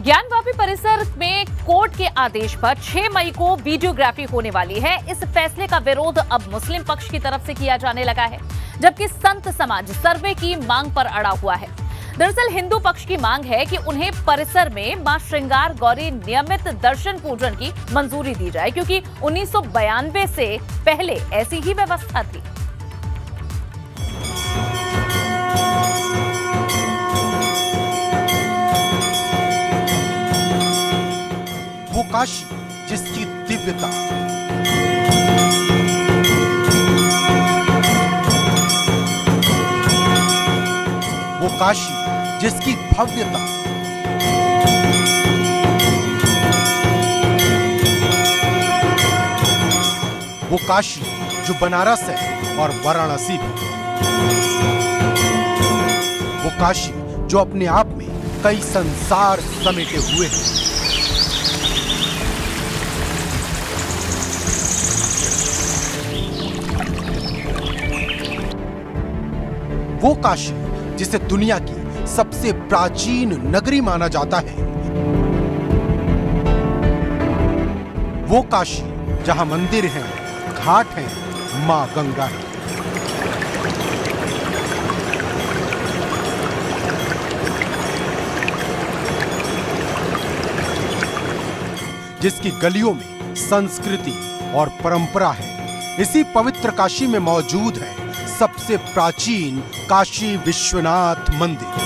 ज्ञानवापी परिसर में कोर्ट के आदेश पर 6 मई को वीडियोग्राफी होने वाली है। इस फैसले का विरोध अब मुस्लिम पक्ष की तरफ से किया जाने लगा है, जबकि संत समाज सर्वे की मांग पर अड़ा हुआ है। दरअसल हिंदू पक्ष की मांग है कि उन्हें परिसर में मां श्रृंगार गौरी नियमित दर्शन पूजन की मंजूरी दी जाए, क्योंकि 1992 से पहले ऐसी ही व्यवस्था थी। वो काशी जिसकी दिव्यता, वो काशी जिसकी भव्यता, वो काशी जो बनारस है और वाराणसी भी, वो काशी जो अपने आप में कई संसार समेटे हुए हैं। वो काशी जिसे दुनिया की सबसे प्राचीन नगरी माना जाता है, वो काशी जहां मंदिर हैं, घाट हैं, मां गंगा है। जिसकी गलियों में संस्कृति और परंपरा है। इसी पवित्र काशी में मौजूद है सबसे प्राचीन काशी विश्वनाथ मंदिर।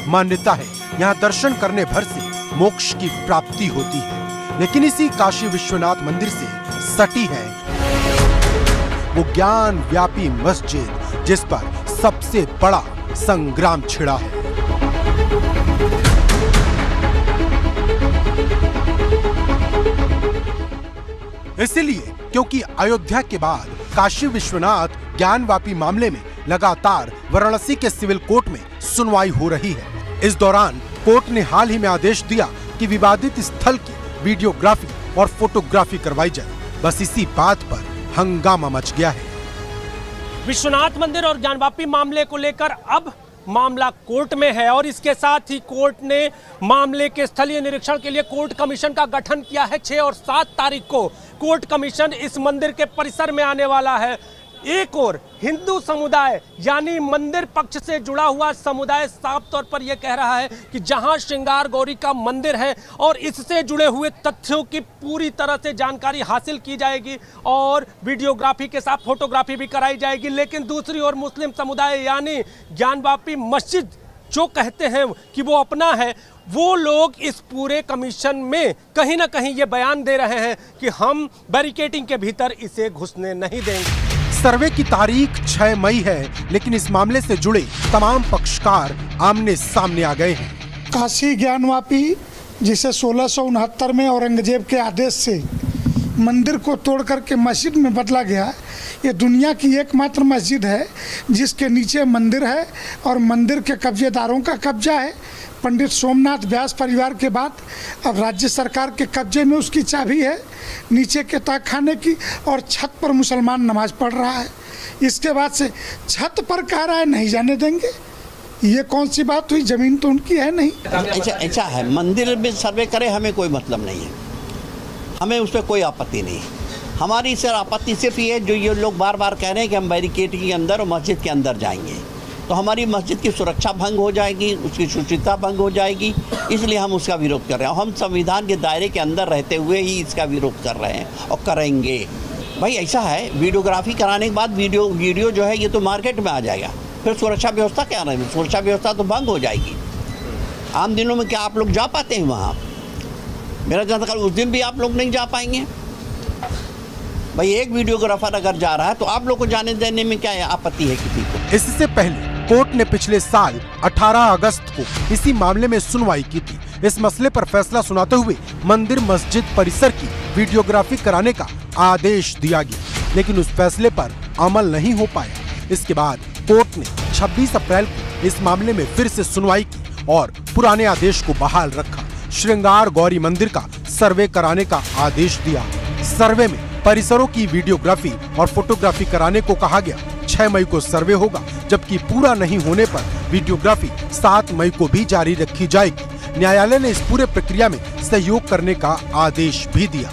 मान्यता है यहाँ दर्शन करने भर से मोक्ष की प्राप्ति होती है, लेकिन इसी काशी विश्वनाथ मंदिर से सटी है वो ज्ञान व्यापी मस्जिद, जिस पर सबसे बड़ा संग्राम छिड़ा है। इसलिए क्योंकि अयोध्या के बाद काशी विश्वनाथ ज्ञानवापी मामले में लगातार वाराणसी के सिविल कोर्ट में सुनवाई हो रही है। इस दौरान कोर्ट ने हाल ही में आदेश दिया कि विवादित स्थल की वीडियोग्राफी और फोटोग्राफी करवाई जाए। बस इसी बात पर हंगामा मच गया है। विश्वनाथ मंदिर और ज्ञानवापी मामले को लेकर अब मामला कोर्ट में है और इसके साथ ही कोर्ट ने मामले के स्थलीय निरीक्षण के लिए कोर्ट कमीशन का गठन किया है। 6 और 7 तारीख को कोर्ट कमीशन इस मंदिर के परिसर में आने वाला है। एक और हिंदू समुदाय यानी मंदिर पक्ष से जुड़ा हुआ समुदाय साफ तौर पर यह कह रहा है कि जहां श्रृंगार गौरी का मंदिर है और इससे जुड़े हुए तथ्यों की पूरी तरह से जानकारी हासिल की जाएगी और वीडियोग्राफी के साथ फोटोग्राफी भी कराई जाएगी। लेकिन दूसरी ओर मुस्लिम समुदाय यानी ज्ञानवापी मस्जिद जो कहते हैं कि वो अपना है, वो लोग इस पूरे कमीशन में कहीं ना कहीं ये बयान दे रहे हैं कि हम बैरिकेडिंग के भीतर इसे घुसने नहीं देंगे। सर्वे की तारीख 6 मई है, लेकिन इस मामले से जुड़े तमाम पक्षकार आमने सामने आ गए हैं। काशी ज्ञानवापी जिसे 1669 में औरंगजेब के आदेश से मंदिर को तोड़ करके मस्जिद में बदला गया, ये दुनिया की एकमात्र मस्जिद है जिसके नीचे मंदिर है और मंदिर के कब्जेदारों का कब्जा है। पंडित सोमनाथ व्यास परिवार के बाद अब राज्य सरकार के कब्जे में उसकी चाबी है, नीचे के तहखाने की, और छत पर मुसलमान नमाज पढ़ रहा है। इसके बाद से छत पर कह रहा है नहीं जाने देंगे। ये कौन सी बात हुई? जमीन तो उनकी है नहीं। ऐसा है, मंदिर में सर्वे करे हमें कोई मतलब नहीं है, हमें उस पर कोई आपत्ति नहीं है। हमारी सर आपत्ति सिर्फ ये जो ये लोग बार बार कह रहे हैं कि हम बैरिकेड के अंदर और मस्जिद के अंदर जाएंगे, तो हमारी मस्जिद की सुरक्षा भंग हो जाएगी, उसकी सुचिता भंग हो जाएगी, इसलिए हम उसका विरोध कर रहे हैं। हम संविधान के दायरे के अंदर रहते हुए ही इसका विरोध कर रहे हैं और करेंगे। भाई ऐसा है, वीडियोग्राफी कराने के बाद वीडियो जो है ये तो मार्केट में आ जाएगा, फिर सुरक्षा व्यवस्था क्या रहेगी? सुरक्षा व्यवस्था तो भंग हो जाएगी। आम दिनों में क्या आप लोग जा पाते हैं वहाँ? मेरा जहाँ तक उस दिन भी आप लोग नहीं जा पाएंगे। भाई एक वीडियोग्राफर अगर जा रहा है तो आप लोग को जाने देने में क्या आपत्ति है किसी को? इससे पहले कोर्ट ने पिछले साल 18 अगस्त को इसी मामले में सुनवाई की थी। इस मसले पर फैसला सुनाते हुए मंदिर मस्जिद परिसर की वीडियोग्राफी कराने का आदेश दिया गया, लेकिन उस फैसले पर अमल नहीं हो पाया। इसके बाद कोर्ट ने 26 अप्रैल को इस मामले में फिर से सुनवाई की और पुराने आदेश को बहाल रखा। श्रृंगार गौरी मंदिर का सर्वे कराने का आदेश दिया। सर्वे में परिसरों की वीडियोग्राफी और फोटोग्राफी कराने को कहा गया। 6 मई को सर्वे होगा, जबकि पूरा नहीं होने पर वीडियोग्राफी 7 मई को भी जारी रखी जाएगी। न्यायालय ने इस पूरे प्रक्रिया में सहयोग करने का आदेश भी दिया।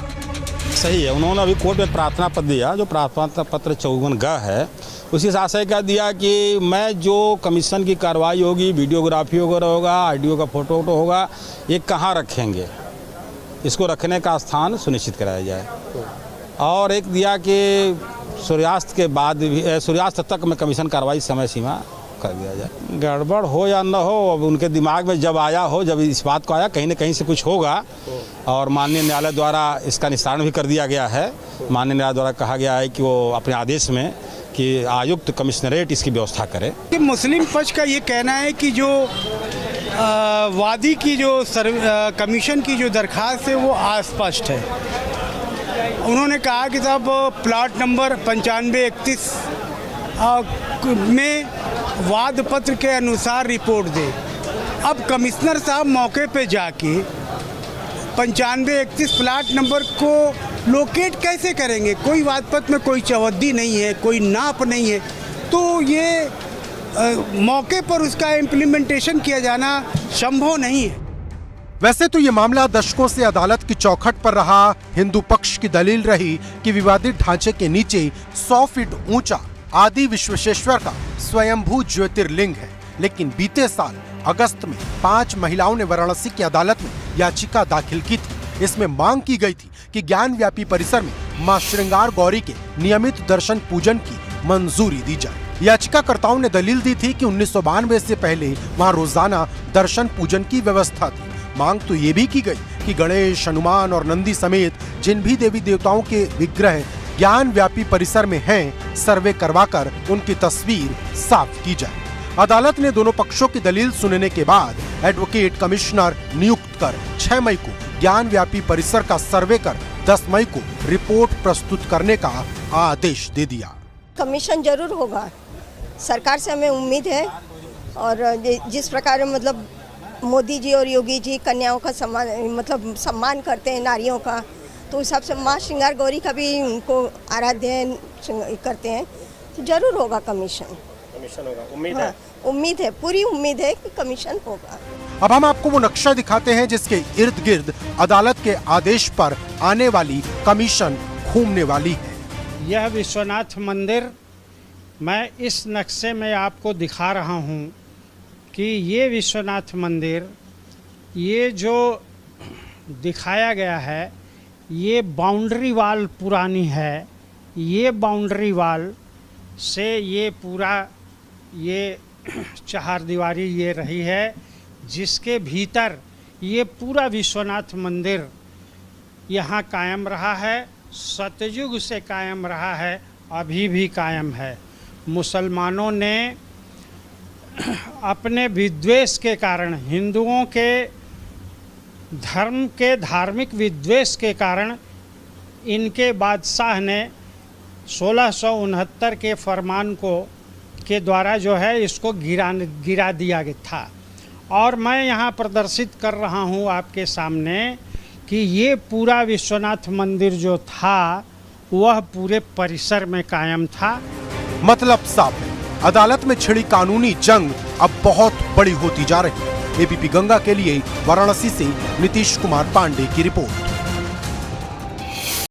सही है, उन्होंने अभी कोर्ट में प्रार्थना पत्र दिया, जो प्रार्थना पत्र 54G है, उसी आशय का दिया कि मैं जो कमीशन की कार्रवाई होगी, वीडियोग्राफी वगैरह होगा, ऑडियो का फोटो होगा, ये कहाँ रखेंगे, इसको रखने का स्थान सुनिश्चित कराया जाए। और एक दिया कि सूर्यास्त के बाद भी, सूर्यास्त तक में कमीशन कार्रवाई समय सीमा कर दिया जाए। गड़बड़ हो या न हो, अब उनके दिमाग में जब आया हो, जब इस बात को आया कहीं न कहीं से कुछ होगा, और माननीय न्यायालय द्वारा इसका निस्तारण भी कर दिया गया है। माननीय न्यायालय द्वारा कहा गया है कि वो अपने आदेश में कि आयुक्त कमिश्नरेट इसकी व्यवस्था करे। कि मुस्लिम पक्ष का ये कहना है कि जो वादी की जो कमीशन की जो दरखास्त है वो अस्पष्ट है। उन्होंने कहा कि साहब प्लाट नंबर 9531 में वाद पत्र के अनुसार रिपोर्ट दे। अब कमिश्नर साहब मौके पे जाके 9531 प्लाट नंबर को लोकेट कैसे करेंगे? कोई वाद पत्र में कोई चौहद्दी नहीं है, कोई नाप नहीं है, तो ये मौके पर उसका इम्प्लीमेंटेशन किया जाना संभव नहीं है। वैसे तो ये मामला दशकों से अदालत की चौखट पर रहा। हिंदू पक्ष की दलील रही कि विवादित ढांचे के नीचे 100 फीट ऊंचा आदि विश्वेश्वर का स्वयंभू ज्योतिर्लिंग है। लेकिन बीते साल अगस्त में 5 महिलाओं ने वाराणसी की अदालत में याचिका दाखिल की थी। इसमें मांग की गई थी कि ज्ञान व्यापी परिसर में मां श्रृंगार गौरी के नियमित दर्शन पूजन की मंजूरी दी जाए। याचिकाकर्ताओं ने दलील दी थी कि 1992 से पहले वहां रोजाना दर्शन पूजन की व्यवस्था थी। मांग तो ये भी की गई कि गणेश, हनुमान और नंदी समेत जिन भी देवी देवताओं के विग्रह ज्ञान व्यापी परिसर में हैं, सर्वे करवाकर उनकी तस्वीर साफ की जाए। अदालत ने दोनों पक्षों की दलील सुनने के बाद एडवोकेट कमिश्नर नियुक्त कर 6 मई को ज्ञान व्यापी परिसर का सर्वे कर 10 मई को रिपोर्ट प्रस्तुत करने का आदेश दे दिया। कमीशन जरूर होगा, सरकार से हमें उम्मीद है। और जिस प्रकार मतलब मोदी जी और योगी जी कन्याओं का सम्मान करते हैं, नारियों का, तो उस हिसाब से माँ श्रृंगार गौरी का भी उनको आराध्य करते हैं, तो जरूर होगा कमीशन होगा। उम्मीद है, उम्मीद है, पूरी उम्मीद है कि कमीशन होगा। अब हम आपको वो नक्शा दिखाते हैं जिसके इर्द गिर्द अदालत के आदेश पर आने वाली कमीशन घूमने वाली है। यह विश्वनाथ मंदिर, मैं इस नक्शे में आपको दिखा रहा हूँ कि ये विश्वनाथ मंदिर, ये जो दिखाया गया है, ये बाउंड्री वाल पुरानी है। ये बाउंड्री वाल से ये पूरा ये चहारदीवारी ये रही है, जिसके भीतर ये पूरा विश्वनाथ मंदिर यहाँ कायम रहा है। सतयुग से कायम रहा है, अभी भी कायम है। मुसलमानों ने अपने विद्वेष के कारण, हिंदुओं के धर्म के धार्मिक विद्वेष के कारण, इनके बादशाह ने 1669 के फरमान के द्वारा जो है इसको गिरा दिया गया था। और मैं यहाँ प्रदर्शित कर रहा हूँ आपके सामने कि ये पूरा विश्वनाथ मंदिर जो था वह पूरे परिसर में कायम था। मतलब साफ है, अदालत में छिड़ी कानूनी जंग अब बहुत बड़ी होती जा रही है। एबीपी गंगा के लिए वाराणसी से नीतीश कुमार पांडे की रिपोर्ट।